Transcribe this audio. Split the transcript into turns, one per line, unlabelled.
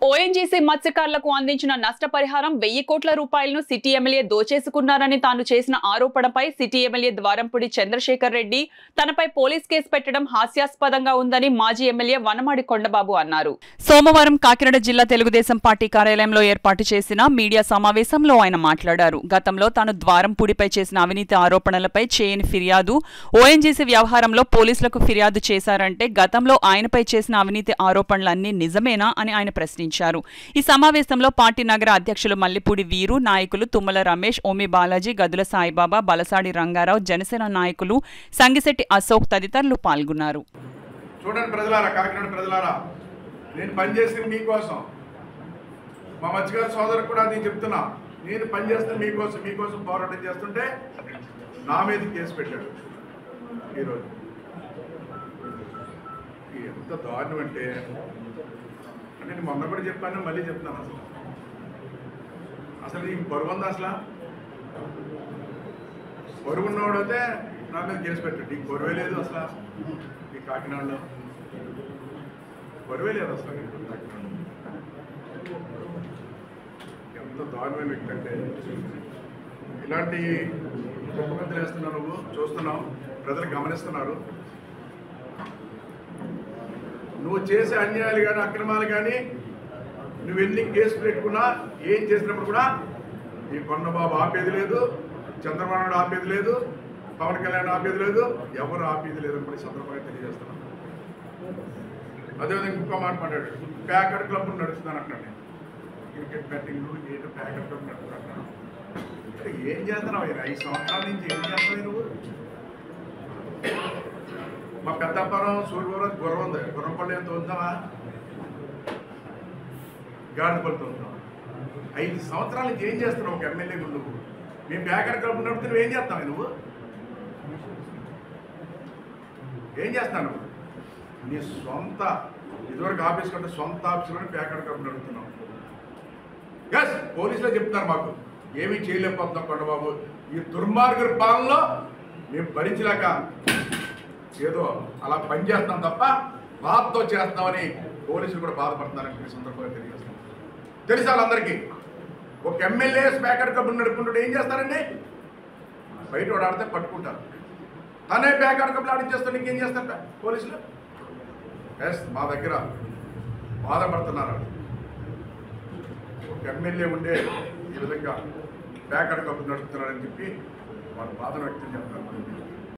ONGC మత్స్యకారులకు అందించిన నష్టపరిహారం 1000 కోట్ల రూపాయలను సిటీ ఎమ్మెల్యే దోచేసుకున్నారని తాను చేసిన ఆరోపణపై సిటీ ఎమ్మెల్యే ద్వారంపూడి చంద్రశేఖర్ రెడ్డి తనపై పోలీస్ కేసు పెట్టడం హాస్యాస్పదంగా ఉందని మాజీ ఎమ్మెల్యే వనమాడి కొండబాబు అన్నారు. సోమవారం కాకినాడ జిల్లా తెలుగుదేశం పార్టీ కార్యాలయంలో ఏర్పాటు చేసిన మీడియా సమావేశంలో ఆయన మాట్లాడారు. గతంలో తాను ద్వారంపూడిపై చేసిన అవినీతి ఆరోపణలపై చేయని ఫిర్యాదు, ఓఎన్జీసీ వ్యవహారంలో పోలీసులకు ఫిర్యాదు చేశారంటే గతంలో ఆయనపై చేసిన అవినీతి ఆరోపణలన్నీ నిజమేనా అని ఆయన ప్రశ్నించారు. ఈ సమావేశంలో పార్టీ నగర అధ్యక్షులు మల్లిపూడి వీరు, నాయకులు తుమ్మల రమేష్, ఓమి బాలాజీ, గదుల సాయిబాబా, బలసాడి రంగారావు, జనసేన నాయకులు సంగిశెట్టి అశోక్ తదితరులు పాల్గొన్నారు.
చూడండి ప్రజలారా, కాకినాడ ప్రజలారా, నేను పనిచేసిన మీకోసం, మా మత్స్యకార సోదరుకు కూడా నేను చెప్తున్నా, నేను పనిచేస్తున్న మీకోసం పోరాటం చేస్తుంటే నా మీద కేసు పెట్టాడు. ఈరోజు ఎంత దారుణం అంటే నేను మొన్న కూడా చెప్పాను, మళ్ళీ చెప్తాను. అసలు నీకు బరువు ఉందా? అసలు బరువు ఉన్నవాడు అయితే నా మీద కేసు పెట్టాడు. నీకు బరువే లేదు అసలు. ఈ కాకినాడలో బరువే లేదు అసలు. కాకినాడలో ఎంత దారుణమైన వ్యక్తి అంటే, ఇలాంటి కుప్పగంతులు వేస్తున్నావు, నువ్వు చూస్తున్నావు, ప్రజలు గమనిస్తున్నారు. నువ్వు చేసే అన్యాయాలు కానీ అక్రమాలు కానీ నువ్వు ఎన్ని కేసులు పెట్టుకున్నా ఏం చేసినప్పుడు కూడా ఈ కొండబాబు ఆపేది లేదు, చంద్రబాబు నాయుడు ఆపేది లేదు, పవన్ కళ్యాణ్ ఆపేది లేదు, ఎవరు ఆపేది లేదని కూడా సందర్భంగా తెలియజేస్తున్నాను. అదేవిధంగా ఇంకో మాట మాట్లాడాడు, ప్యాకెట్ క్లబ్ నడుస్తున్నాను అంటున్నాను. క్రికెట్ బ్యాటింగ్ ఏంటో ప్యాకెట్ క్లబ్ నడుపుతున్నాను. ఏం చేస్తున్నావు? 5 సంవత్సరాల నుంచి ఏం చేస్తున్నావు నువ్వు? మా పెద్దపురం సూర్యపురం గుర్రం ఉంది, గుర్రంపల్లి ఎంత ఉందామా? గాడిపల్లితో ఉందాం. 5 సంవత్సరాల నుంచి ఏం చేస్తున్నావు ఒక ఎమ్మెల్యే నువ్వు? మేము ప్యాకెట్ క్లబ్ నడిపితే నువ్వేం చేస్తావు? నువ్వు ఏం చేస్తాను? నీ సొంత ఇదివరకు ఆఫీస్ కంటే సొంత ఆఫీసులోనే ప్యాకెట్ క్లబ్ నడుపుతున్నావు. ఎస్, పోలీసులో చెప్తున్నారు మాకు ఏమీ చేయలేకపోతున్నాం కొండబాబు, ఈ దుర్మార్గుల పాలనలో మేము భరించలేక ఏదో అలా పనిచేస్తాం తప్ప బాధతో చేస్తామని పోలీసులు కూడా బాధపడుతున్నారని ఈ సందర్భంగా తెలియజేస్తాం. తెలుసు వాళ్ళందరికీ. ఒక ఎమ్మెల్యే ప్యాకెట్ క్లబ్ నడుపుకుంటుంటే ఏం చేస్తారండి? బయట వాడు ఆడితే పట్టుకుంటారు, తనే ప్యాకెట్ క్లబ్లు ఆడించేస్తాడు. ఇంకేం చేస్తారు పోలీసులు? ఎస్, మా దగ్గర బాధపడుతున్నారు. ఒక ఎమ్మెల్యే ఉండే ఈ విధంగా ప్యాకెట్ క్లబ్ నడుపుతున్నారని చెప్పి వాళ్ళు బాధ వ్యక్తం చేస్తున్నారు.